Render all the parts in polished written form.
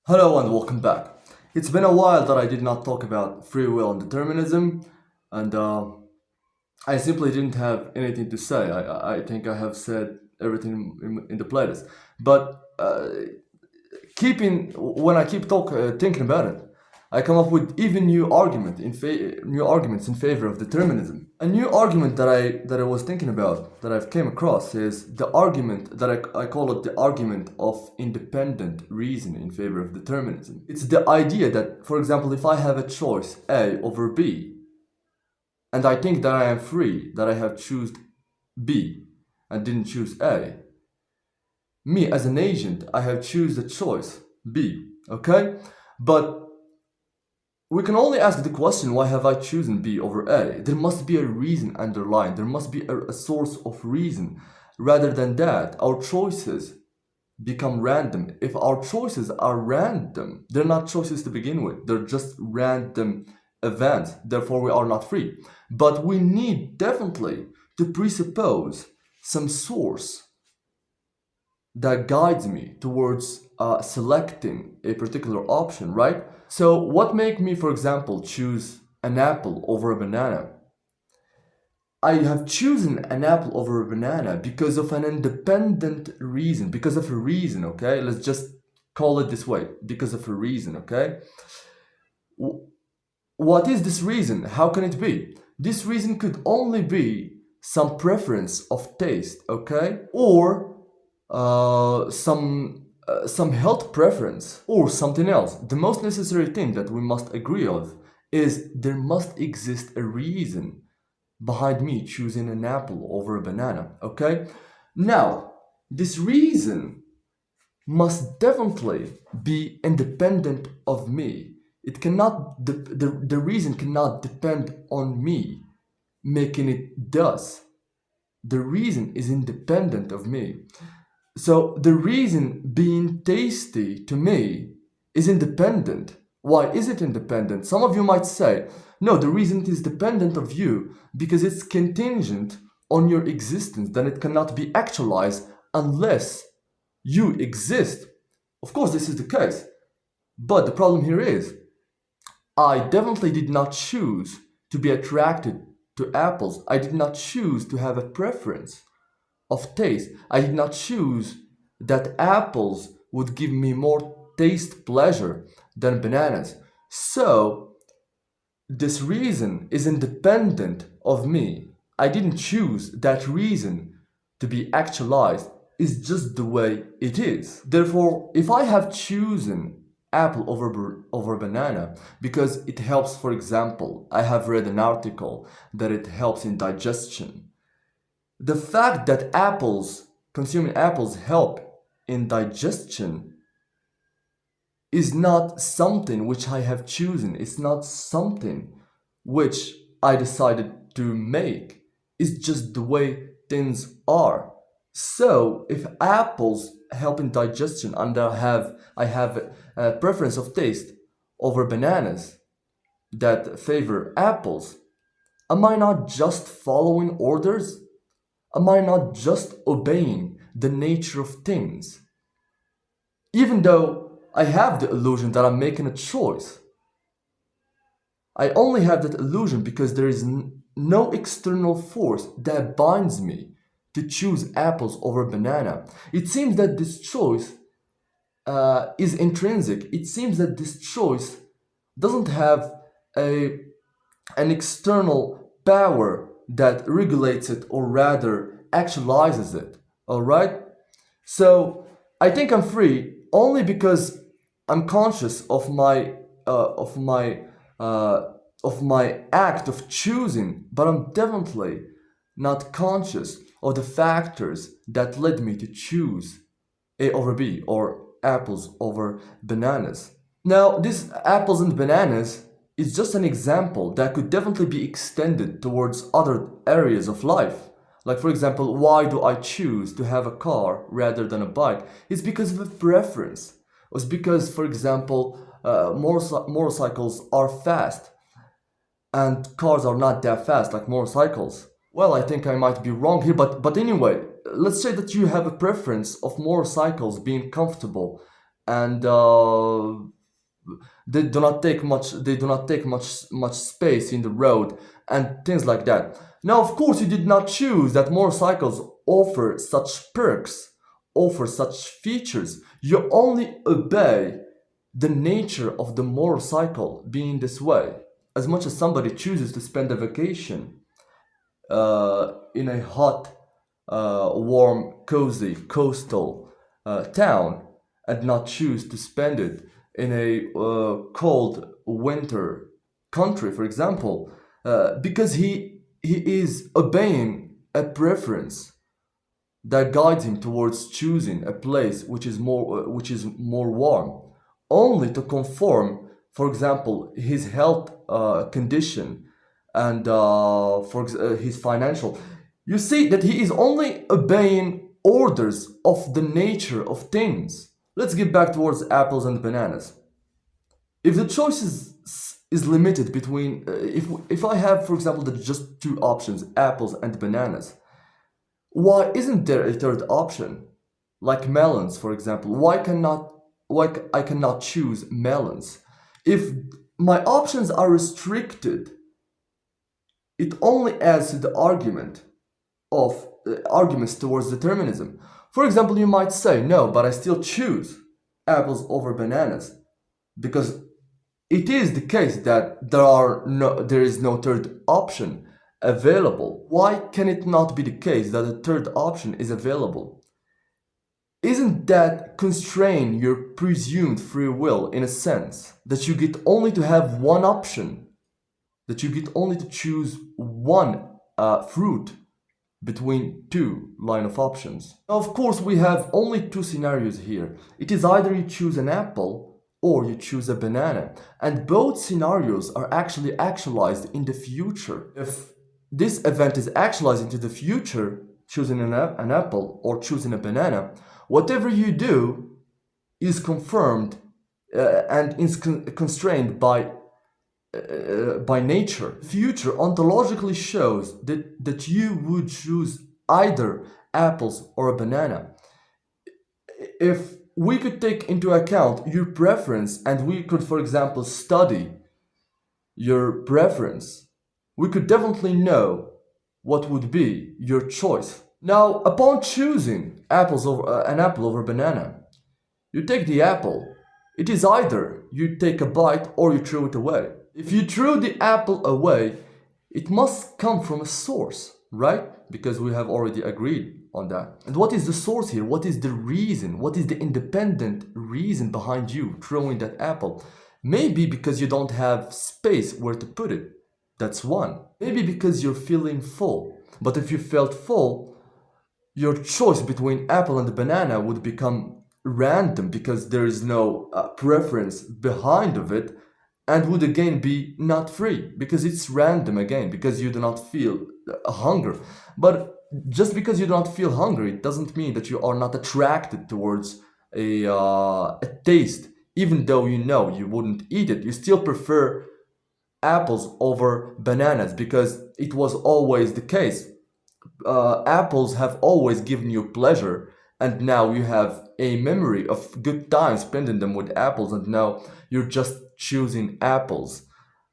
Hello and welcome back. It's been a while that I did not talk about free will and determinism, and I simply didn't have anything to say. I think I have said everything in the playlist. But keeping when I keep thinking about it, I come up with even new arguments in favor of determinism. A new argument that I was thinking about that I've came across is the argument that I call it the argument of independent reason in favor of determinism. It's the idea that, for example, if I have a choice A over B, and I think that I am free, that I have chosen B and didn't choose A, me as an agent, I have choose the choice B, okay? But we can only ask the question, why have I chosen B over A? There must be a reason underlying. There must be a source of reason. Rather than that, our choices become random. If our choices are random, they're not choices to begin with. They're just random events. Therefore, we are not free. But we need definitely to presuppose some source that guides me towards selecting a particular option, right? So what make me, for example, choose an apple over a banana? I have chosen an apple over a banana because of an independent reason, because of a reason, okay? Let's just call it this way, because of a reason, okay? What is this reason? How can it be? This reason could only be some preference of taste, okay? Or some health preference or something else. The most necessary thing that we must agree on is there must exist a reason behind me choosing an apple over a banana, okay? Now, this reason must definitely be independent of me. It cannot, the reason cannot depend on me making it thus. The reason is independent of me. So the reason being tasty to me is independent. Why is it independent? Some of you might say, no, the reason is dependent of you because it's contingent on your existence, then it cannot be actualized unless you exist. Of course, this is the case. But the problem here is, I definitely did not choose to be attracted to apples. I did not choose to have a preference of taste. I did not choose that apples would give me more taste pleasure than bananas. So this reason is independent of me. I didn't choose that reason to be actualized. It's just the way it is. Therefore, if I have chosen apple over banana because it helps, for example, I have read an article that it helps in digestion. The fact that consuming apples help in digestion is not something which I have chosen. It's not something which I decided to make. It's just the way things are. So if apples help in digestion and I have a preference of taste over bananas that favor apples, am I not just following orders? Am I not just obeying the nature of things? Even though I have the illusion that I'm making a choice, I only have that illusion because there is no external force that binds me to choose apples over banana. It seems that this choice is intrinsic. It seems that this choice doesn't have an external power that regulates it or rather actualizes it. All right? So I think I'm free only because I'm conscious of my act of choosing, but I'm definitely not conscious of the factors that led me to choose A over B or apples over bananas. Now, this apples and bananas is just an example that could definitely be extended towards other areas of life. Like, for example, why do I choose to have a car rather than a bike? It's because of a preference. It's because, for example, motorcycles are fast and cars are not that fast like motorcycles. Well, I think I might be wrong here, but anyway, let's say that you have a preference of motorcycles being comfortable and they do not take much space in the road and things like that. Now, of course, you did not choose that motorcycles offer such perks, offer such features. You only obey the nature of the motorcycle being this way. As much as somebody chooses to spend a vacation in a hot, warm, cozy coastal town, and not choose to spend it in a cold winter country, for example, because he is obeying a preference that guides him towards choosing a place which is more warm, only to conform, for example, his health condition and his financial. You see that he is only obeying orders of the nature of things. Let's get back towards apples and bananas. If the choice is limited between, if I have, for example, just two options, apples and bananas, why isn't there a third option, like melons, for example? Why I cannot choose melons? If my options are restricted, it only adds to the arguments towards determinism. For example, you might say, no, but I still choose apples over bananas because it is the case that there is no third option available. Why can it not be the case that a third option is available? Isn't that constrain your presumed free will in a sense that you get only to have one option, that you get only to choose one fruit between two line of options? Now, of course, we have only two scenarios here. It is either you choose an apple or you choose a banana, and both scenarios are actually actualized in the future. If this event is actualized into the future, choosing an apple or choosing a banana, whatever you do is confirmed and is constrained by nature. Future ontologically shows that you would choose either apples or a banana. If we could take into account your preference and we could, for example, study your preference, we could definitely know what would be your choice. Now, upon choosing an apple over banana, you take the apple. It is either you take a bite or you throw it away. If you throw the apple away, it must come from a source, right? Because we have already agreed on that. And what is the source here? What is the reason? What is the independent reason behind you throwing that apple? Maybe because you don't have space where to put it. That's one. Maybe because you're feeling full. But if you felt full, your choice between apple and banana would become random because there is no preference behind of it, and would again be not free because it's random again, because you do not feel hunger. But just because you do not feel hungry, it doesn't mean that you are not attracted towards a taste. Even though you know you wouldn't eat it, you still prefer apples over bananas because it was always the case. Apples have always given you pleasure, and now you have a memory of good times spending them with apples, and now you're just choosing apples.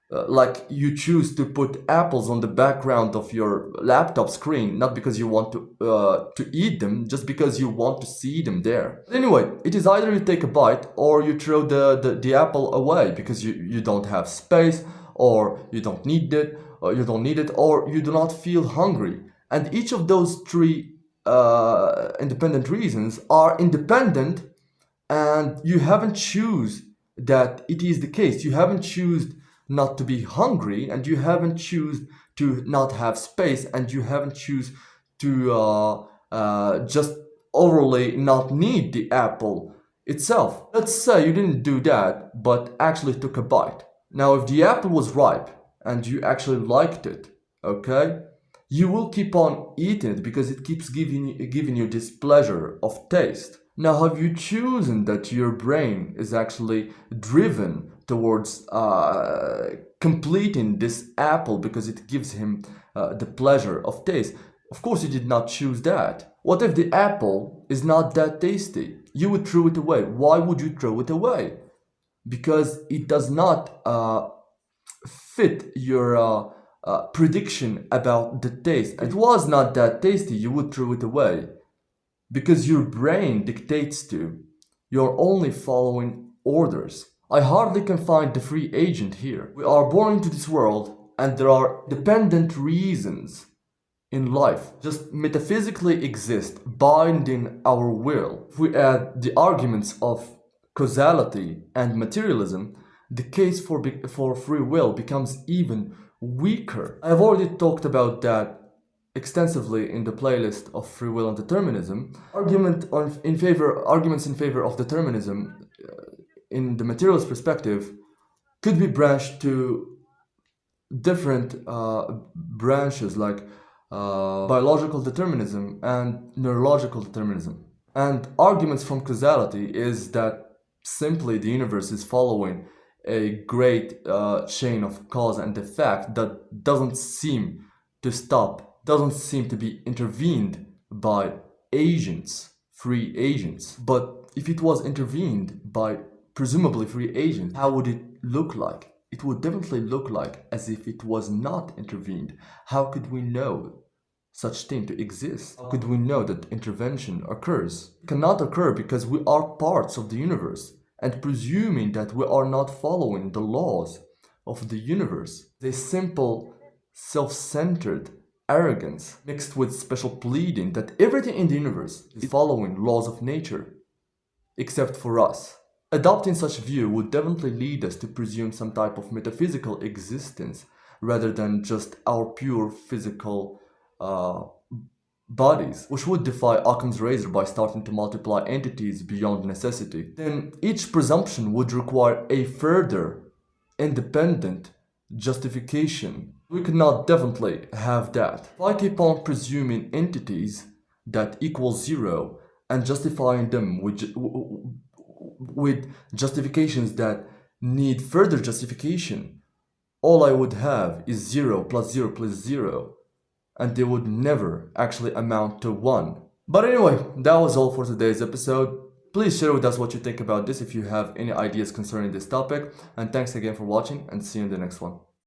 Like you choose to put apples on the background of your laptop screen, not because you want to eat them, just because you want to see them there. Anyway, it is either you take a bite or you throw the apple away because you don't have space, or you don't need it, or you don't need it, or you do not feel hungry. And each of those three independent reasons are independent, and you haven't choose that it is the case. You haven't choose not to be hungry, and you haven't choose to not have space, and you haven't choose to just overly not need the apple itself. Let's say you didn't do that, but actually took a bite. Now, if the apple was ripe and you actually liked it, okay, you will keep on eating it because it keeps giving you this pleasure of taste. Now, have you chosen that your brain is actually driven towards completing this apple because it gives him the pleasure of taste? Of course, you did not choose that. What if the apple is not that tasty? you would throw it away. Why would you throw it away? Because it does not fit your prediction about the taste. If it was not that tasty, you would throw it away. Because your brain dictates to. You're only following orders. I hardly can find the free agent here. We are born into this world, and there are dependent reasons in life just metaphysically exist, binding our will. If we add the arguments of causality and materialism, the case for free will becomes even weaker. I have already talked about that extensively in the playlist of Free Will and Determinism. Arguments in favor of determinism in the materialist perspective could be branched to different branches like biological determinism and neurological determinism. And arguments from causality is that simply the universe is following a great chain of cause and effect that doesn't seem to stop, doesn't seem to be intervened by agents, free agents. But if it was intervened by presumably free agents, how would it look like? It would definitely look like as if it was not intervened. How could we know such thing to exist? How could we know that intervention occurs? It cannot occur because we are parts of the universe, and presuming that we are not following the laws of the universe, the simple self-centered arrogance mixed with special pleading that everything in the universe is following laws of nature, except for us. Adopting such view would definitely lead us to presume some type of metaphysical existence rather than just our pure physical bodies, which would defy Occam's razor by starting to multiply entities beyond necessity. Then each presumption would require a further independent justification. We could not definitely have that. If I keep on presuming entities that equal zero and justifying them with justifications that need further justification, all I would have is 0 plus 0 plus 0, and they would never actually amount to 1. But anyway, that was all for today's episode. Please share with us what you think about this if you have any ideas concerning this topic, and thanks again for watching, and see you in the next one.